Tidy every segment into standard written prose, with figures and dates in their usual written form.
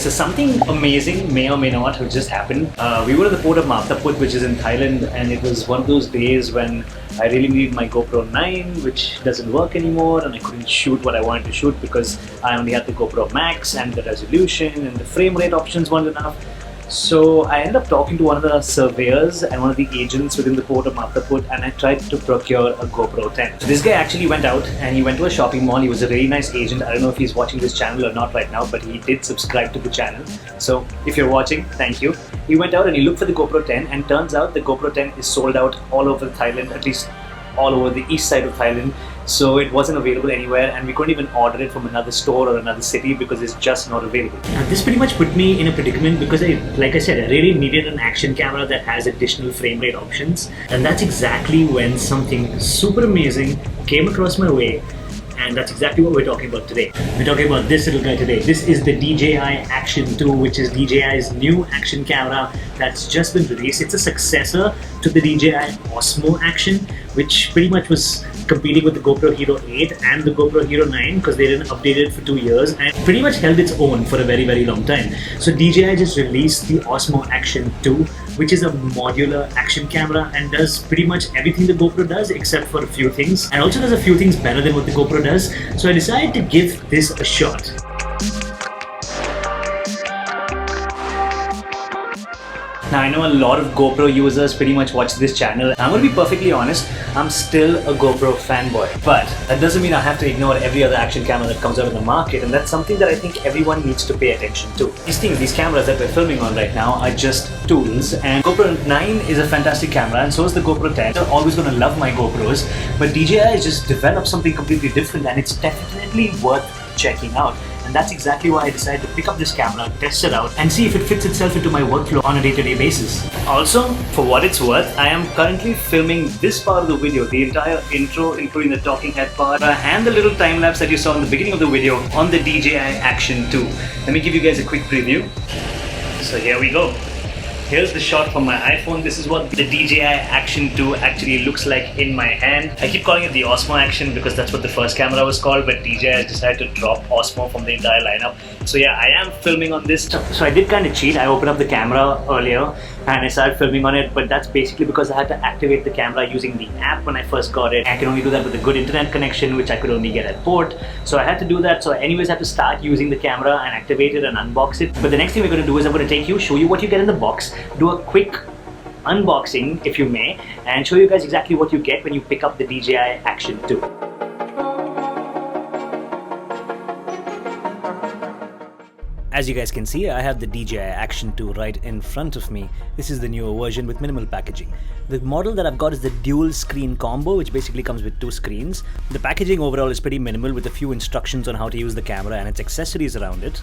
so something amazing may or may not have just happened. We were at the port of Mahtaput, which is in Thailand, and it was one of those days when I really needed my GoPro 9, which doesn't work anymore, and I couldn't shoot what I wanted to shoot because I only had the GoPro Max, and the resolution and the frame rate options weren't enough. So I ended up talking to one of the surveyors and one of the agents within the port of Mahtaput, and I tried to procure a GoPro 10. So this guy actually went out and he went to a shopping mall. He was a really nice agent. I don't know if he's watching this channel or not right now, but he did subscribe to the channel. So if you're watching, thank you. He went out and he looked for the GoPro 10, and turns out the GoPro 10 is sold out all over Thailand, at least all over the east side of Thailand. So it wasn't available anywhere, and we couldn't even order it from another store or another city because it's just not available. And this pretty much put me in a predicament because like I said, I really needed an action camera that has additional frame rate options. And that's exactly when something super amazing came across my way. And that's exactly what we're talking about today. We're talking about this little guy today. This is the DJI ACTION 2, which is DJI's new action camera that's just been released. It's a successor to the DJI OSMO Action, which pretty much was competing with the GoPro Hero 8 and the GoPro Hero 9 because they didn't update it for 2 years, and pretty much held its own for a very, very long time. So DJI just released the OSMO Action 2, which is a modular action camera and does pretty much everything the GoPro does except for a few things, and also does a few things better than what the GoPro does. So I decided to give this a shot. Now I know a lot of GoPro users pretty much watch this channel. I'm going to be perfectly honest, I'm still a GoPro fanboy. But that doesn't mean I have to ignore every other action camera that comes out in the market, and that's something that I think everyone needs to pay attention to. These cameras that we're filming on right now are just tools, and GoPro 9 is a fantastic camera, and so is the GoPro 10. I'm always going to love my GoPros, but DJI has just developed something completely different, and it's definitely worth checking out. And that's exactly why I decided to pick up this camera, test it out, and see if it fits itself into my workflow on a day-to-day basis. Also, for what it's worth, I am currently filming this part of the video, the entire intro, including the talking head part, and the little time-lapse that you saw in the beginning of the video on the DJI ACTION 2. Let me give you guys a quick preview. So here we go. Here's the shot from my iPhone. This is what the DJI ACTION 2 actually looks like in my hand. I keep calling it the OSMO Action because that's what the first camera was called, but DJI has decided to drop OSMO from the entire lineup. So yeah, I am filming on this. So I did kind of cheat. I opened up the camera earlier and I started filming on it, but that's basically because I had to activate the camera using the app when I first got it. I can only do that with a good internet connection, which I could only get at port. So I had to do that. So I anyways had to start using the camera and activate it and unbox it. But the next thing we're going to do is I'm going to take you, show you what you get in the box, do a quick unboxing, if you may, and show you guys exactly what you get when you pick up the DJI ACTION 2. As you guys can see, I have the DJI ACTION 2 right in front of me. This is the newer version with minimal packaging. The model that I've got is the dual screen combo, which basically comes with 2 screens. The packaging overall is pretty minimal with a few instructions on how to use the camera and its accessories around it.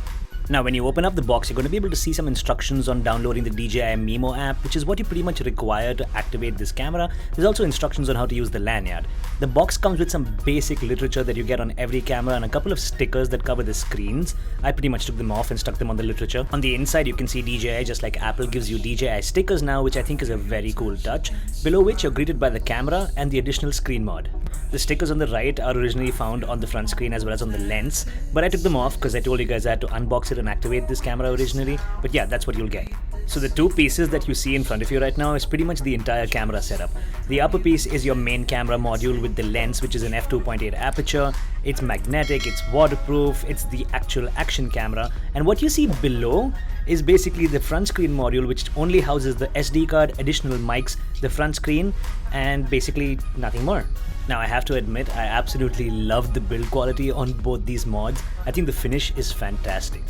Now when you open up the box, you're going to be able to see some instructions on downloading the DJI Mimo app, which is what you pretty much require to activate this camera. There's also instructions on how to use the LANYARD. The box comes with some basic literature that you get on every camera and a couple of stickers that cover the screens. I pretty much took them off and stuck them on the literature. On the inside you can see DJI, just like Apple gives you DJI stickers now, which I think is a very cool touch, below which you're greeted by the camera and the additional screen mod. The stickers on the right are originally found on the front screen as well as on the lens, but I took them off because I told you guys I had to unbox it and activate this camera originally. But yeah, that's what you'll get. So the 2 pieces that you see in front of you right now is pretty much the entire camera setup. The upper piece is your main camera module with the lens, which is an f2.8 aperture. It's magnetic, it's waterproof, it's the actual action camera. And what you see below is basically the front screen module, which only houses the SD card, additional mics, the front screen, and basically nothing more. Now I have to admit, I absolutely love the build quality on both these mods. I think the finish is fantastic.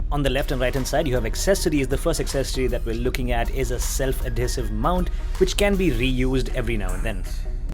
On the left and right hand side you have accessories. The first accessory that we're looking at is a self-adhesive mount, which can be reused every now and then.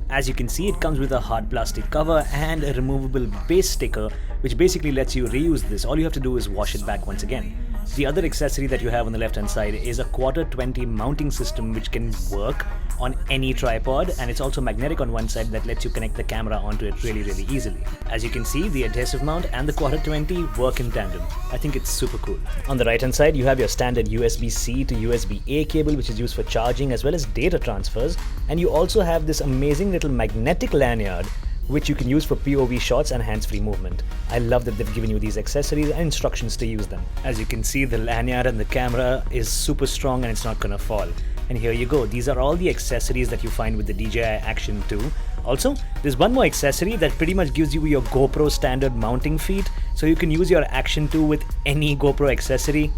As you can see, it comes with a hard plastic cover and a removable base sticker, which basically lets you reuse this. All you have to do is wash it back once again. The other accessory that you have on the left hand side is a QUATER 20 mounting system, which can work on any tripod, and it's also magnetic on one side that lets you connect the camera onto it really easily. As you can see, the adhesive mount and the QUATER 20 work in tandem. I think it's super cool. On the right hand side you have your standard USB-C to USB-A cable, which is used for charging as well as data transfers, and you also have this amazing little magnetic lanyard which you can use for POV shots and hands-free movement. I love that they've given you these accessories and instructions to use them. As you can see, the lanyard and the camera is super strong and it's not gonna fall. And here you go, these are all the accessories that you find with the DJI Action 2. Also, there's one more accessory that pretty much gives you your GoPro standard mounting feet, so you can use your Action 2 with any GoPro accessory.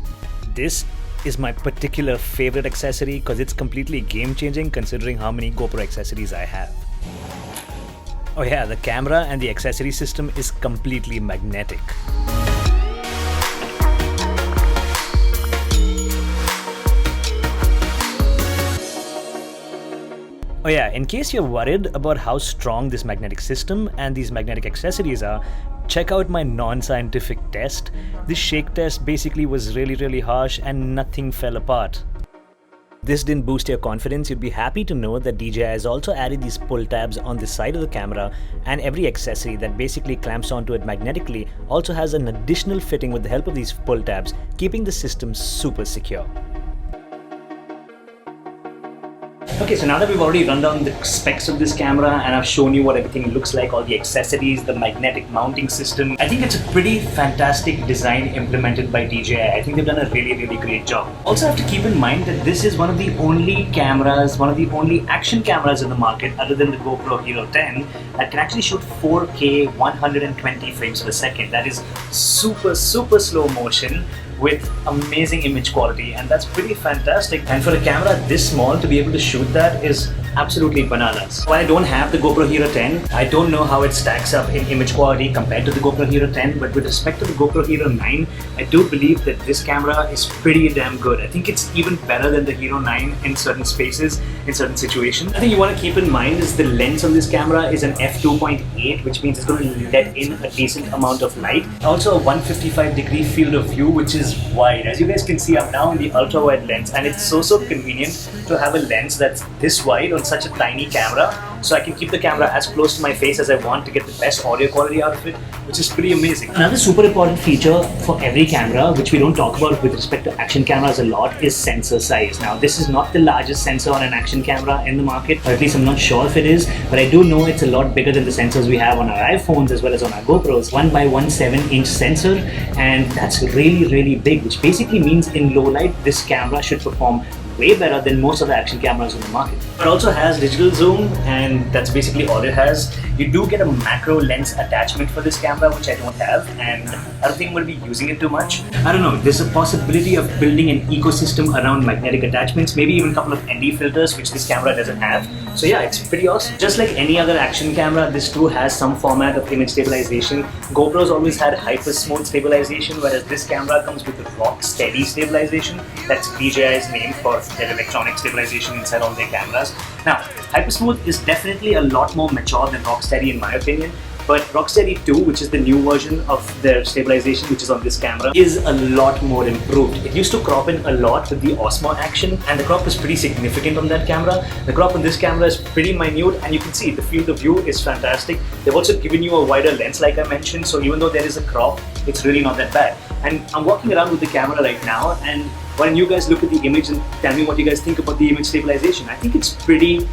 This is my particular favorite accessory because it's completely game-changing considering how many GoPro accessories I have. Oh yeah, the camera and the accessory system is completely magnetic. Oh yeah, in case you're worried about how strong this magnetic system and these magnetic accessories are, check out my non-scientific test. This shake test basically was really harsh and nothing fell apart. This didn't boost your confidence. You'd be happy to know that DJI has also added these pull tabs on the side of the camera, and every accessory that basically clamps onto it magnetically also has an additional fitting with the help of these pull tabs, keeping the system super secure. Okay, so now that we've already run down the specs of this camera and I've shown you what everything looks like, all the accessories, the magnetic mounting system, I think it's a pretty fantastic design implemented by DJI. I think they've done a really great job. Also have to keep in mind that this is one of the only cameras, one of the only action cameras in the market other than the GoPro Hero 10 that can actually shoot 4K 120 frames per second. That is super slow motion with amazing image quality, and that's pretty fantastic. And for a camera this small to be able to shoot that is absolutely bananas. While I don't have the GoPro Hero 10, I don't know how it stacks up in image quality compared to the GoPro Hero 10, but with respect to the GoPro Hero 9, I do believe that this camera is pretty damn good. I think it's even better than the Hero 9 in certain spaces, in certain situations. I think you want to keep in mind is the lens on this camera is an f2.8, which means it's going to let in a decent amount of light. Also a 155-degree field of view, which is wide. As you guys can see, I'm now in the ultra-wide lens, and it's so convenient to have a lens that's this wide on such a tiny camera, so I can keep the camera as close to my face as I want to get the best audio quality out of it, which is pretty amazing. Another super important feature for every camera, which we don't talk about with respect to action cameras a lot, is sensor size. Now, this is not the largest sensor on an action camera in the market, or at least I'm not sure if it is, but I do know it's a lot bigger than the sensors we have on our iPhones as well as on our GoPros. 1x1.7-inch sensor, and that's really big, which basically means in low light, this camera should perform way better than most of the action cameras in the market. It also has digital zoom, and that's basically all it has. You do get a macro lens attachment for this camera, which I don't have, and I don't think I'm going to be using it too much. I don't know, there's a possibility of building an ecosystem around magnetic attachments, maybe even a couple of ND filters, which this camera doesn't have. So yeah, it's pretty awesome. Just like any other action camera, this too has some format of image stabilization. GoPro's always had hyper smooth stabilization, whereas this camera comes with rock steady stabilization. That's DJI's name for their electronic stabilization inside all their cameras. Now, Hypersmooth is definitely a lot more mature than Rocksteady in my opinion, but Rocksteady 2, which is the new version of their stabilization, which is on this camera, is a lot more improved. It used to crop in a lot with the OSMO action, and the crop is pretty significant on that camera. The crop on this camera is pretty minute, and you can see the field of view is fantastic. They've also given you a wider lens like I mentioned, so even though there is a crop, it's really not that bad. And I'm walking around with the camera right now, and why don't you guys look at the image and tell me what you guys think about the image stabilization. I think it's pretty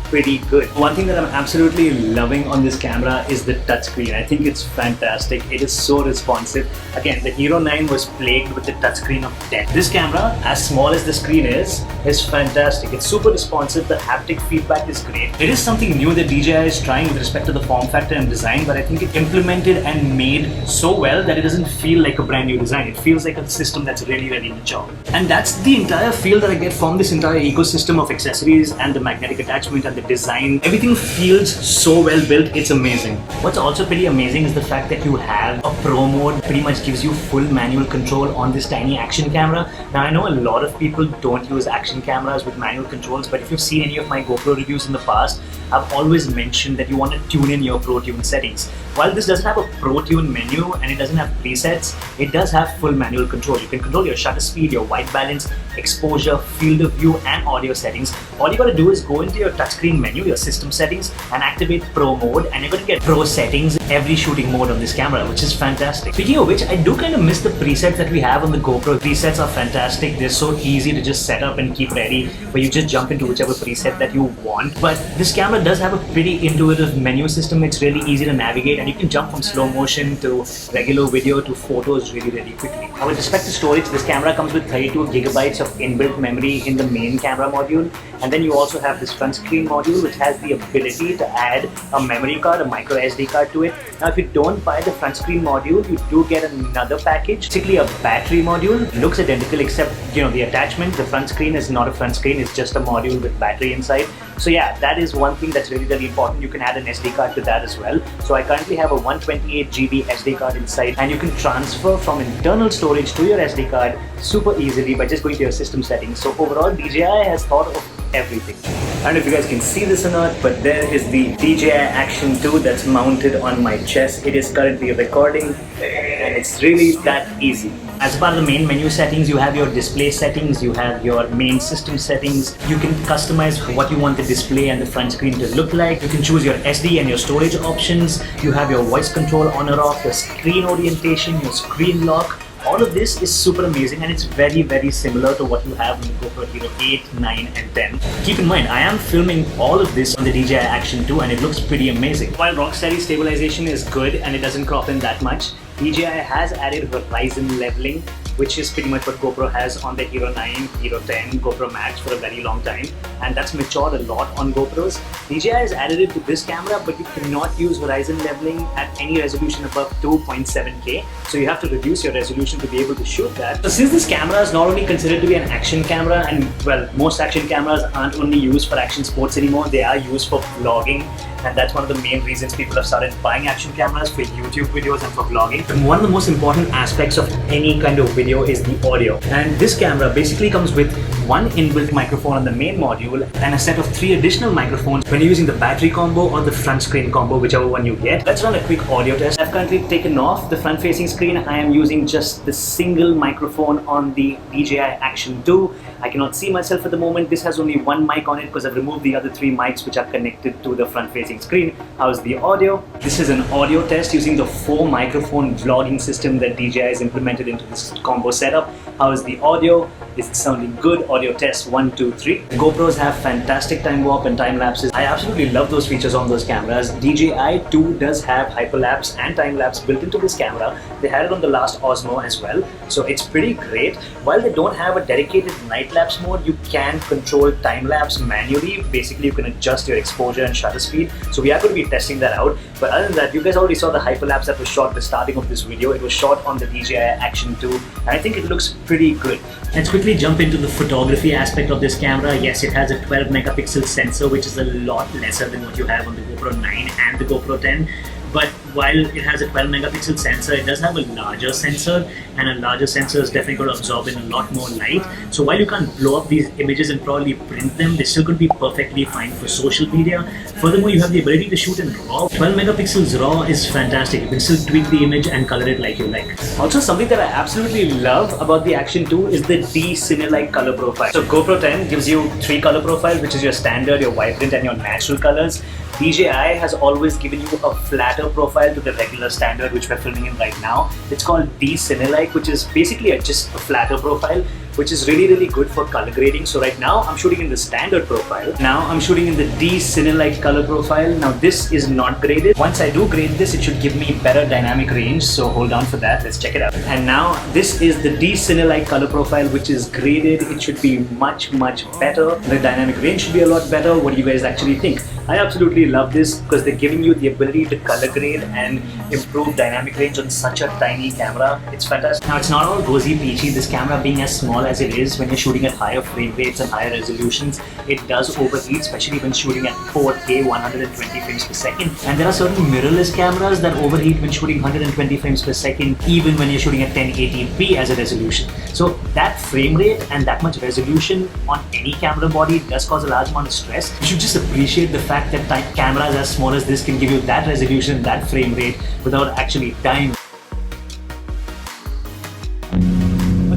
good. One thing that I'm absolutely loving on this camera is the touchscreen. I think it's fantastic. It is so responsive. Again, the Hero 9 was plagued with the touchscreen of death. This camera, as small as the screen is fantastic. It's super responsive. The haptic feedback is great. It is something new that DJI is trying with respect to the form factor and design, but I think it implemented and made so well that it doesn't feel like a brand new design. It feels like a system that's really mature. And that's the entire feel that I get from this entire ecosystem of accessories and the magnetic attachment and the design. Everything feels so well built, it's amazing. What's also pretty amazing is the fact that you have a pro mode, pretty much gives you full manual control on this tiny action camera. Now I know a lot of people don't use action cameras with manual controls, but if you've seen any of my GoPro reviews in the past, I've always mentioned that you want to tune in your Pro Tune settings. While this doesn't have a Pro Tune menu and it doesn't have presets, it does have full manual control. You can control your shutter speed, your white balance, exposure, field of view and audio settings. All you gotta do is go into your touchscreen menu, your system settings, and activate Pro mode, and you're gonna get Pro settings every shooting mode on this camera, which is fantastic. Speaking of which, I do kind of miss the presets that we have on the GoPro. Presets are fantastic. They're so easy to just set up and keep ready, where you just jump into whichever preset that you want. But this camera does have a pretty intuitive menu system. It's really easy to navigate, and you can jump from slow motion to regular video to photos really quickly. Now, with respect to storage, this camera comes with 32 gigabytes of inbuilt memory in the main camera module, and then you also have this front screen module which has the ability to add a memory card, a micro SD card to it. Now, if you don't buy the front screen module, you do get another package, basically a battery module. It looks identical except, the attachment, the front screen is not a front screen, it's just a module with battery inside. So yeah, that is one thing that's really important. You can add an SD card to that as well. So I currently have a 128 GB SD card inside, and you can transfer from internal storage to your SD card super easily by just going to your system settings. So overall, DJI has thought of everything. I don't know if you guys can see this or not, but there is the DJI ACTION 2 that's mounted on my chest. It is currently recording, and it's really that easy. As part of the main menu settings, you have your display settings, you have your main system settings. You can customize what you want the display and the front screen to look like. You can choose your SD and your storage options. You have your voice control on or off, your screen orientation, your screen lock. All of this is super amazing, and it's very similar to what you have on the GoPro Hero 8, 9 and 10. Keep in mind, I am filming all of this on the DJI ACTION 2 and it looks pretty amazing. While rock steady stabilization is good and it doesn't crop in that much, DJI has added horizon leveling, which is pretty much what GoPro has on the Hero 9, Hero 10, GoPro Max for a very long time, and that's matured a lot on GoPros. DJI has added it to this camera, but you cannot use horizon leveling at any resolution above 2.7K, so you have to reduce your resolution to be able to shoot that. So since this camera is not only considered to be an action camera, and well, most action cameras aren't only used for action sports anymore, they are used for vlogging, and that's one of the main reasons people have started buying action cameras for YouTube videos and for vlogging. And one of the most important aspects of any kind of video is the audio. And this camera basically comes with one inbuilt microphone on the main module and a set of 3 additional microphones when you're using the battery combo or the front screen combo, whichever one you get. Let's run a quick audio test. I've currently taken off the front facing screen. I am using just the single microphone on the DJI ACTION 2. I cannot see myself at the moment. This has only one mic on it because I've removed the other 3 mics which are connected to the front facing screen. How's the audio? This is an audio test using the 4 microphone vlogging system that DJI has implemented into this combo setup. How is the audio? Is it sounding good? Audio test 1, 2, 3. The GoPros have fantastic time warp and time lapses. I absolutely love those features on those cameras. DJI 2 does have hyperlapse and time lapse built into this camera. They had it on the last OSMO as well, so it's pretty great. While they don't have a dedicated night lapse mode, you can control time lapse manually. Basically, you can adjust your exposure and shutter speed. So we are going to be testing that out. But other than that, you guys already saw the hyperlapse that was shot at the starting of this video. It was shot on the DJI ACTION 2, and I think it looks pretty good. Let's quickly jump into the photography aspect of this camera. Yes, it has a 12 megapixel sensor, which is a lot lesser than what you have on the GoPro 9 and the GoPro 10. But while it has a 12 megapixel sensor, it does have a larger sensor, and a larger sensor is definitely going to absorb in a lot more light. So while you can't blow up these images and probably print them, they're still going to be perfectly fine for social media. Furthermore, you have the ability to shoot in RAW. 12 megapixels RAW is fantastic. You can still tweak the image and color it like you like. Also, something that I absolutely love about the ACTION 2 is the D-Cine-like color profile. So GoPro 10 gives you 3 color profiles, which is your standard, your vibrant and your natural colors. DJI has always given you a flatter profile to the regular standard, which we're filming in right now. It's called D-Cine-like, which is basically just a flatter profile, which is really good for color grading. So right now I'm shooting in the standard profile. Now I'm shooting in the D-Cine-like color profile. Now this is not graded. Once I do grade this, it should give me better dynamic range. So hold on for that. Let's check it out. And now this is the D-Cine-like color profile, which is graded. It should be much better. The dynamic range should be a lot better. What do you guys actually think? I absolutely love this because they're giving you the ability to color grade and improve dynamic range on such a tiny camera. It's fantastic. Now it's not all rosy peachy. This camera being as small as it is, when you're shooting at higher frame rates and higher resolutions, it does overheat, especially when shooting at 4K 120 frames per second. And there are certain mirrorless cameras that overheat when shooting 120 frames per second, even when you're shooting at 1080p as a resolution. So that frame rate and that much resolution on any camera body does cause a large amount of stress. You should just appreciate the fact that cameras as small as this can give you that resolution, that frame rate without actually dying.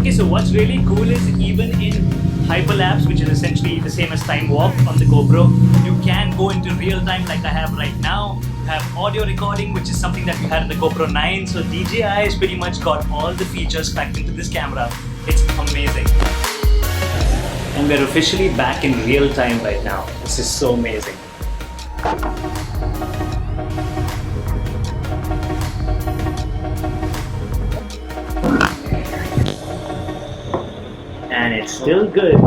Okay, so what's really cool is even in hyperlapse, which is essentially the same as time warp on the GoPro, you can go into real time like I have right now. You have audio recording, which is something that we had in the GoPro 9. So DJI has pretty much got all the features packed into this camera. It's amazing. And we're officially back in real time right now. This is so amazing. And it's still good.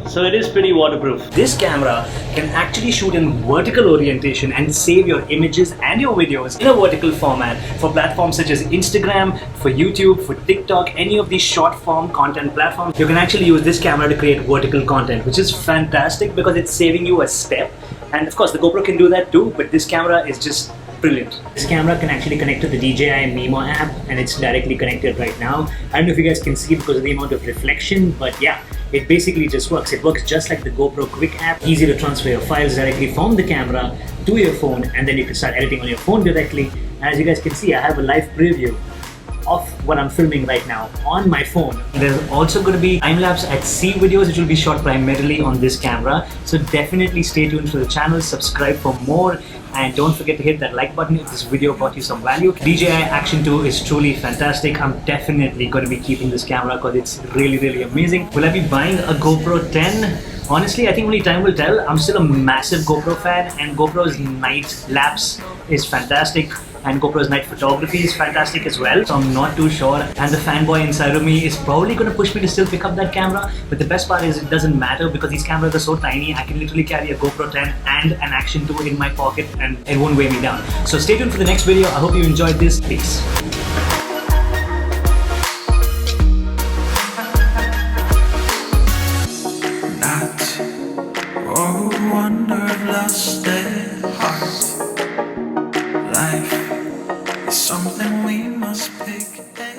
So it is pretty waterproof. This camera can actually shoot in vertical orientation and save your images and your videos in a vertical format for platforms such as Instagram, for YouTube, for TikTok, any of these short form content platforms. You can actually use this camera to create vertical content, which is fantastic because it's saving you a step. And of course the GoPro can do that too, but this camera is just brilliant. This camera can actually connect to the DJI Memo app, and it's directly connected right now. I don't know if you guys can see because of the amount of reflection, but yeah, it basically just works. It works just like the GoPro Quick app. Easy to transfer your files directly from the camera to your phone, and then you can start editing on your phone directly. As you guys can see, I have a live preview of what I'm filming right now on my phone. There's also going to be time-lapse at sea videos which will be shot primarily on this camera. So definitely stay tuned for the channel, subscribe for more, and don't forget to hit that like button if this video brought you some value. DJI Action 2 is truly fantastic. I'm definitely going to be keeping this camera because it's really amazing. Will I be buying a GoPro 10? Honestly, I think only time will tell. I'm still a massive GoPro fan, and GoPro's night lapse is fantastic, and GoPro's night photography is fantastic as well. So I'm not too sure, and the fanboy inside of me is probably going to push me to still pick up that camera. But the best part is it doesn't matter because these cameras are so tiny. I can literally carry a GoPro 10 and an Action 2 in my pocket and it won't weigh me down. So stay tuned for the next video. I hope you enjoyed this. Peace. Lost their heart. Life is something we must pick.